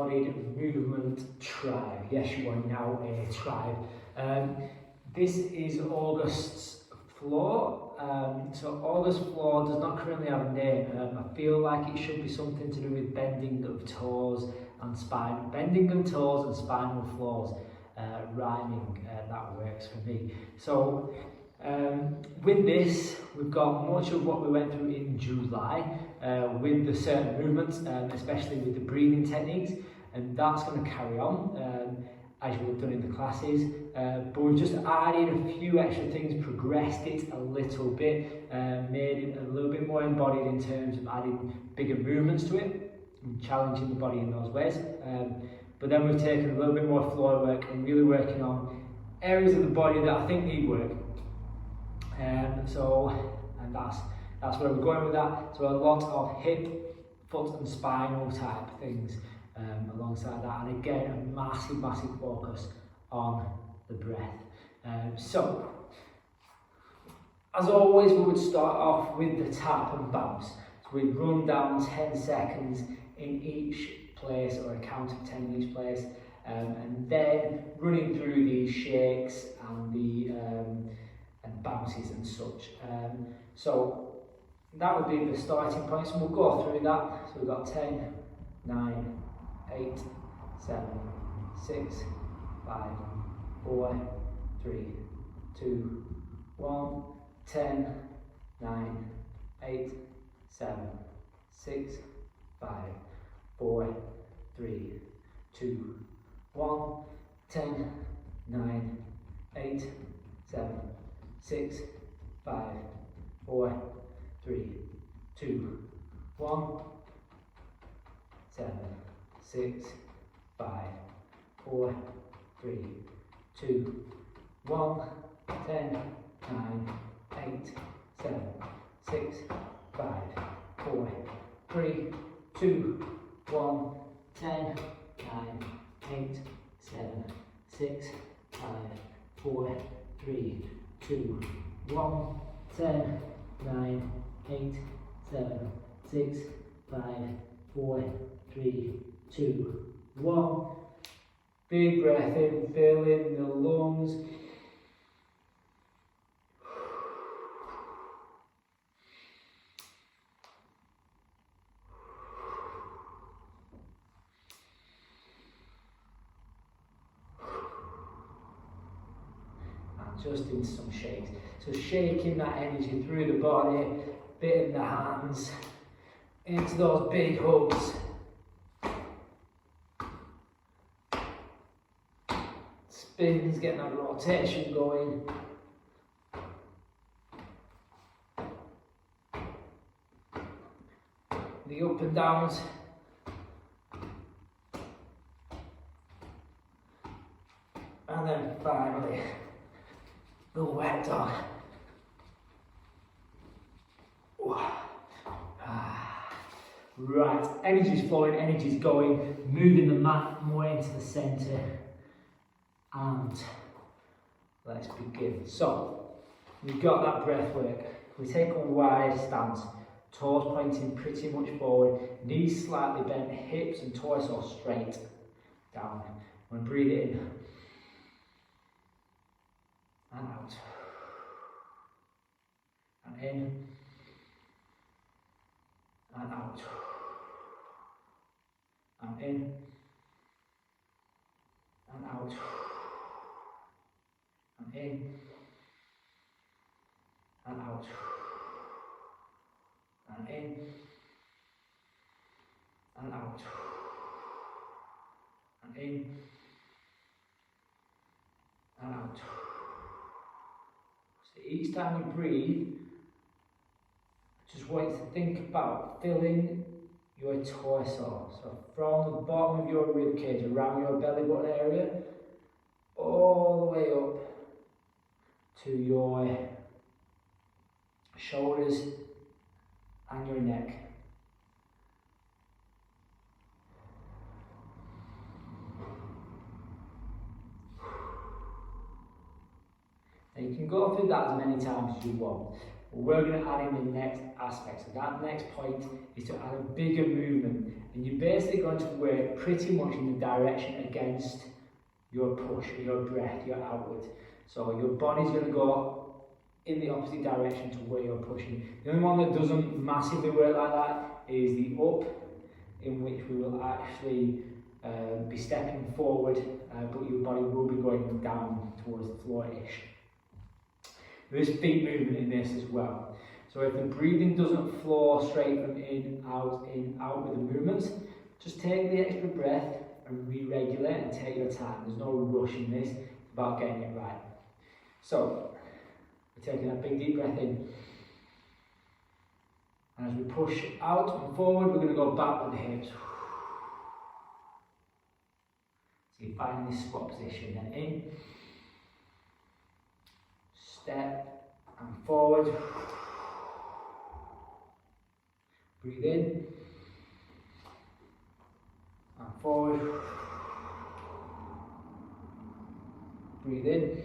Embodied Movement Tribe. Yes, you are now a tribe. This is August's floor. So August's floor does not currently have a name. I feel like it should be something to do with bending of toes and spine. Bending of toes and spinal floors. Rhyming, that works for me. So with this, we've got much of what we went through in July with the certain movements, especially with the breathing techniques, and that's going to carry on as we've done in the classes. But we've just added a few extra things, progressed it a little bit, made it a little bit more embodied in terms of adding bigger movements to it and challenging the body in those ways. But then we've taken a little bit more floor work and really working on areas of the body that I think need work. And that's where we're going with that. So a lot of hip, foot and spinal type things alongside that. And again, a massive focus on the breath. So, as always, we would start off with the tap and bounce. So we'd run down 10 seconds in each place, or a count of 10 in each place, and then running through these shakes and the and bounces and such. So that would be the starting point. So we'll go through that. So we've got 10, 9, 8, 7, 6, 5, 4, 3, 2, 1, 10, 9, 8, 7, 6, 5, 4, 3, 2, 1, 10, 9, 8, 7, 6, 5, 4, 3, 2, 1, 7, 6, 5, 4, 3, 2, 1, 10, 9, 8, 7, 6, 5, 4, 3, 2, 1, 10, 9, 8, 7, 6, 5, 4, 3, 2, 1, 10, 9, 8, 7, 6, 5, 4, 3, 2, 1. Big breath in, fill in the lungs. Just into some shakes. So shaking that energy through the body, bit in the hands, into those big hugs. Spins, getting that rotation going. The up and downs. And then finally, the wet dog. Right, energy's flowing, energy's going, moving the mat more into the centre, and let's begin. So, we've got that breath work. We take a wide stance, toes pointing pretty much forward, knees slightly bent, hips and torso straight down. I'm going to breathe it in and out, and in and out, and in and out, and in and out, and in and out, and in and out. So each time you breathe, I just want you to think about filling your torso. So from the bottom of your rib cage, around your belly button area, all the way up to your shoulders and your neck. And you can go through that as many times as you want. we're going to add in the next aspect. So that next point is to add a bigger movement, and you're basically going to work pretty much in the direction against your push, your breath, your outward. So your body's going to go in the opposite direction to where you're pushing. The only one that doesn't massively work like that is the up, in which we will actually be stepping forward, but your body will be going down towards the floor-ish. There is feet movement in this as well. So if the breathing doesn't flow straight from in, out with the movements, just take the extra breath and re-regulate and take your time. There's no rush in this, it's about getting it right. So, we're taking that big deep breath in. And as we push out and forward, we're going to go back with the hips. So you find this squat position, then in, step and forward. Breathe in and forward. Breathe in.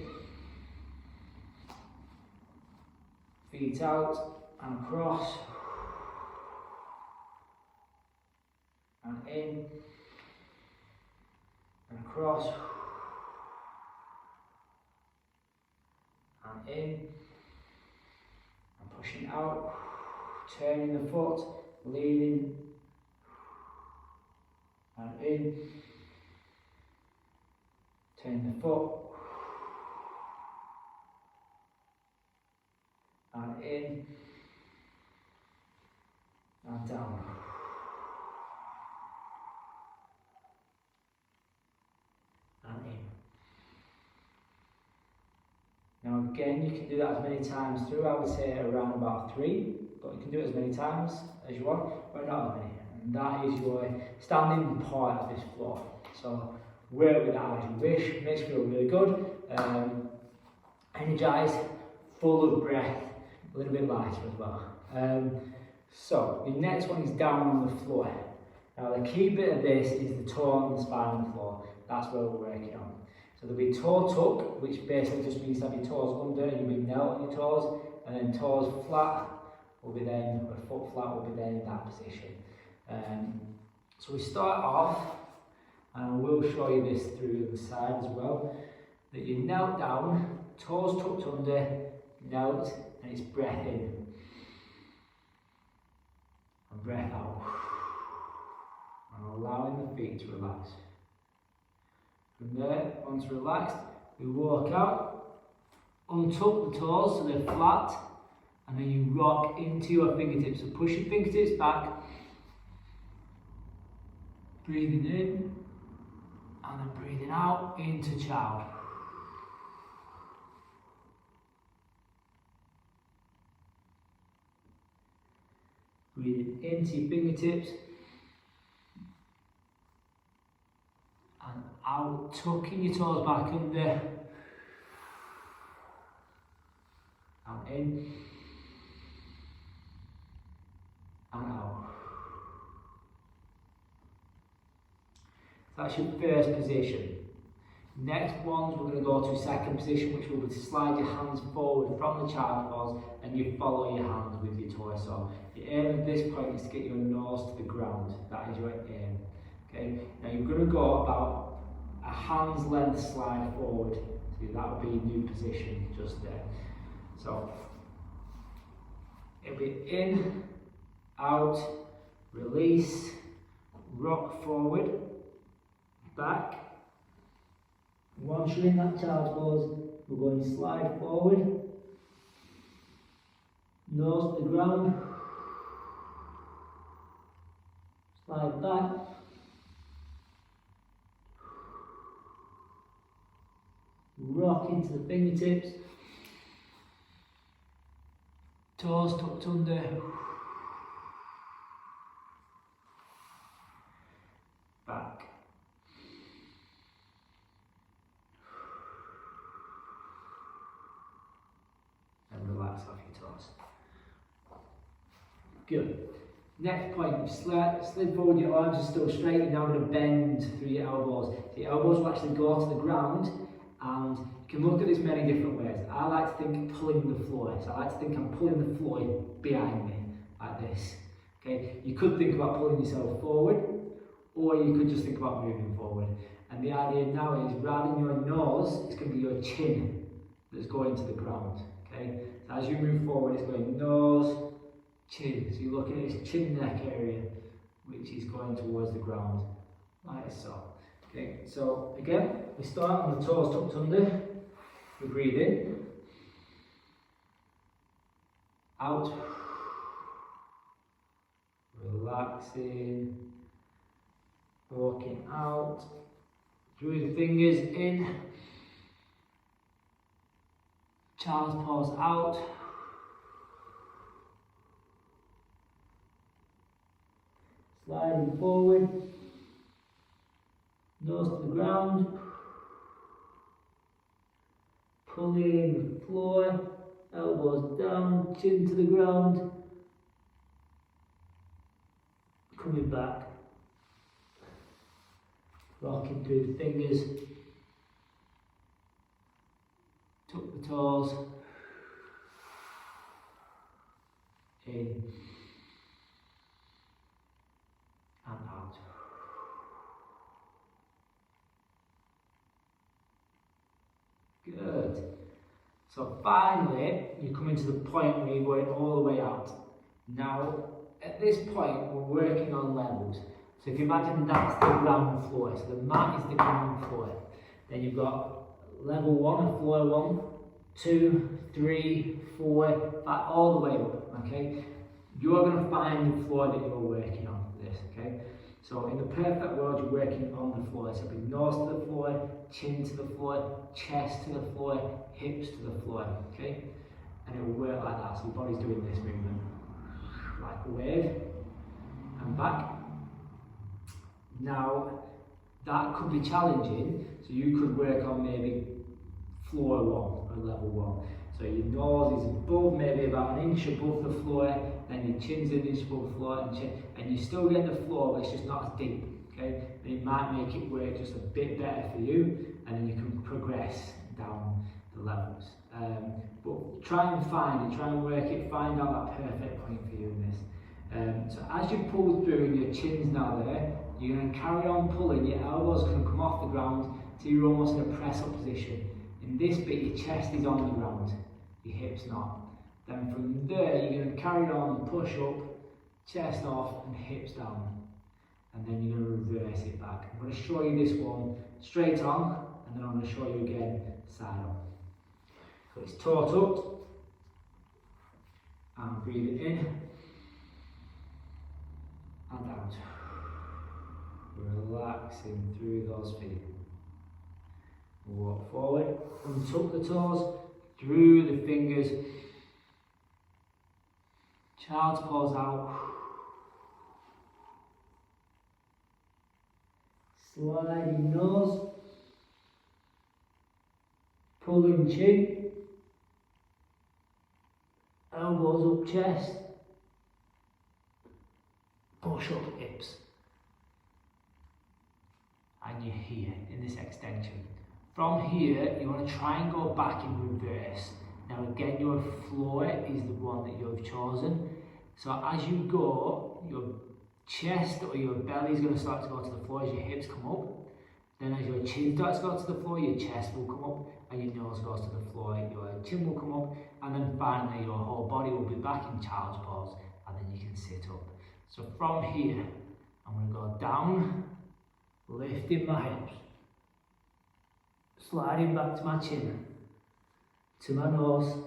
Feet out and across. And in and across. And in. And pushing out. Turning the foot. Leaning. And in. Turn the foot. And in. And down. And in. Now again, you can do that as many times through. I would say around about 3, but you can do it as many times as you want, but not as many. And that is your standing part of this floor. So work with that as you wish. Makes you feel really good. Energized, full of breath, a little bit lighter as well. So the next one is down on the floor. Now the key bit of this is the toe and the spine on the floor. That's where we're working on. So there'll be toe tuck, which basically just means to have your toes under and you'll be knelt on your toes, and then toes flat will be then, or foot flat will be then in that position. So we start off, and I will show you this through the side as well, that you knelt down, toes tucked under, knelt, and it's breath in. And breath out. And allowing the feet to relax. From there, once relaxed, we walk out, untuck the toes so they're flat, and then you rock into your fingertips. So push your fingertips back, breathing in, and then breathing out into child. Breathing into your fingertips, and out, tucking your toes back under, out in, and out. So that's your first position. Next ones, we're going to go to second position, which will be to slide your hands forward from the child pose, and you follow your hands with your torso. The aim at this point is to get your nose to the ground. That is your aim. Okay. Now you're going to go about a hand's length slide forward. So that will be your new position just there. So it'll be in, out, release, rock forward, back. Once you're in that child's pose, we're going to slide forward, nose to the ground, slide back, rock into the fingertips, toes tucked under, back. Relax off your toes. Good. Next point, you slid forward, your arms are still straight, you're now going to bend through your elbows. So your elbows will actually go to the ground and you can look at this many different ways. I like to think pulling the floor. So I like to think I'm pulling the floor behind me, like this. Okay, you could think about pulling yourself forward, or you could just think about moving forward. And the idea now is, rather than your nose, it's going to be your chin that's going to the ground. Okay, so as you move forward, it's going nose, chin. So you're looking at this chin neck area, which is going towards the ground, like so. Okay, so again, we start on the toes tucked under. We breathe in, out, relaxing, walking out, through the fingers in, child's pose out, sliding forward, nose to the ground, pulling the floor, elbows down, chin to the ground, coming back, rocking through the fingers, tuck the toes, in and out. Good. So finally, you come into the point where you're going all the way out. Now, at this point, we're working on levels. So if you imagine that's the ground floor, so the mat is the ground floor. Then you've got level 1, floor 1, 2, 3, 4, 5, all the way up, okay? You're going to find the floor that you're working on for this, okay? So in the perfect world, you're working on the floor. So it'll be nose to the floor, chin to the floor, chest to the floor, hips to the floor, okay? And it will work like that. So your body's doing this movement, like a wave, and back. Now, that could be challenging. So you could work on maybe floor 1 or level 1. So your nose is above, maybe about an inch above the floor, then your chin's an inch above the floor, and you still get the floor, but it's just not as deep, okay? And it might make it work just a bit better for you, and then you can progress down the levels. But try and find it, try and work it, find out that perfect point for you in this. So as you pull through and your chin's now there, you're going to carry on pulling, your elbows going to come off the ground, so you're almost in a press-up position. In this bit, your chest is on the ground, your hips not. Then from there, you're going to carry on, push up, chest off, and hips down. And then you're going to reverse it back. I'm going to show you this one straight on, and then I'm going to show you again side on. So it's toe tucked, and breathe it in, and out. Relaxing through those feet. Walk forward, untuck the toes, through the fingers, child's pose out, sliding nose, pulling chin, elbows up chest, push up hips, and you're here in this extension. From here, you want to try and go back in reverse. Now again, your floor is the one that you've chosen. So as you go, your chest or your belly is going to start to go to the floor as your hips come up. Then as your chin starts to go to the floor, your chest will come up, and your nose goes to the floor, your chin will come up, and then finally your whole body will be back in child's pose, and then you can sit up. So from here, I'm going to go down, lifting my hips, sliding back to my chin, to my nose,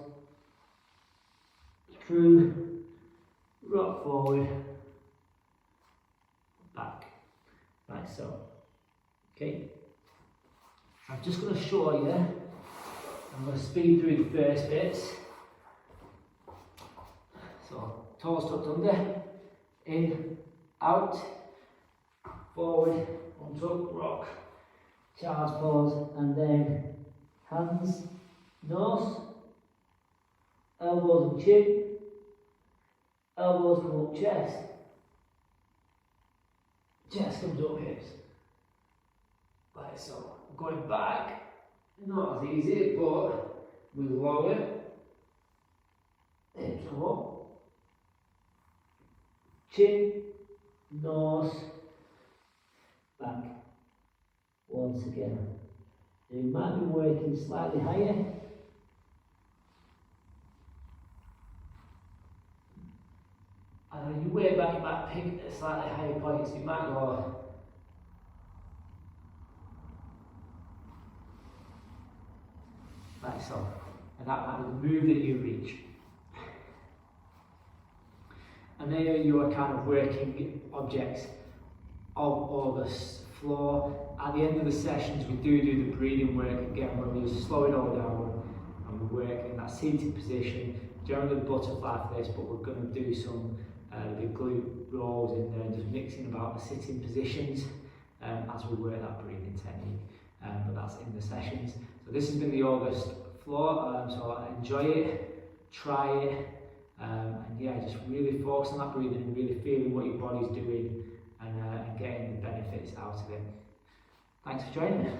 through, rock forward, back, like so. Okay, I'm just going to show you, I'm going to speed through the first bits. So, toes tucked under, in, out, forward, untuck, rock, child's pose, and then hands, nose, elbows and chin, elbows come up chest, chest comes up hips, like so. Going back, Not as easy, but we lower it. Hips come up. Chin, nose, back. Once again. You might be working slightly higher. And when you way back, you might pick a slightly higher point, so you might go like so. And that might be the move that you reach. And there you are kind of working objects of August's floor. At the end of the sessions, we do the breathing work again, where we slow it all down and we work in that seated position, generally butterfly for this, but we're going to do some big glute rolls in there, just mixing about the sitting positions as we work that breathing technique. But that's in the sessions. So this has been the August floor, so enjoy it, try it, and yeah, just really focus on that breathing and really feeling what your body's doing and getting the benefits out of it. Thanks for joining me.